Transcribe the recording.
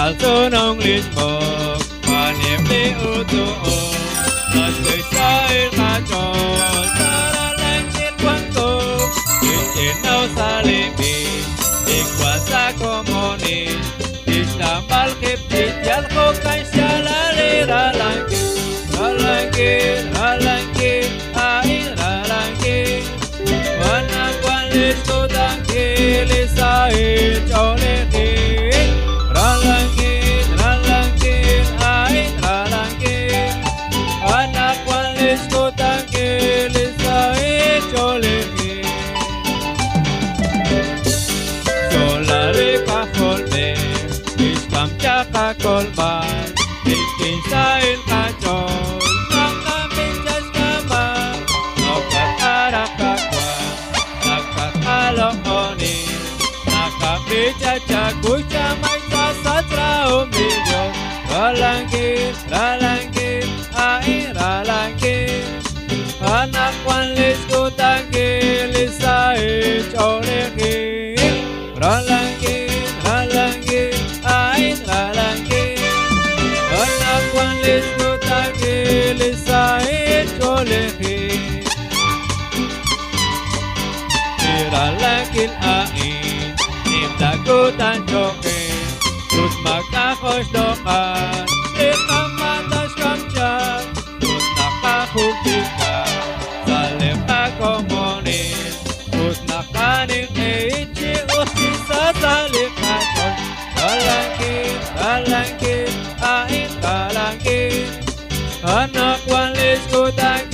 Sunong lismok, panim di utuong, lantai sair kacol, tara langit wangkong, icinau salimi, ikuasa komunis, istambal kiptit, yalko kay syalali ralangkit, ralangkit, ralangkit, air ralangkit, wanang walis kutang kilis air colekit, ralangkit, ralangkit, air ralangkit, anak walis kutang kilis air colekit. Solari kaholme, iskam caka kolban, ikin sail kacol, nakaminjas kamar, nakakarap kakwa, nakakalokoni, nakabijajak kucamay sasatra umilyon, ralangkit, ralangkit, air ralangkit, anak walis kutang kilis air colekit, ralangkit, ralangkit, air ralangkit, anak walis kutang kilis air colekit, iralangkit air, imdagutan jokin, terus makakos dokan, ikamatas kamcak, terus nakahultikan, salim kakomunis, terus nakaning eichi usi sasalik kacol, ralangkit, ralangkit, air ralangkit, anak walis kutang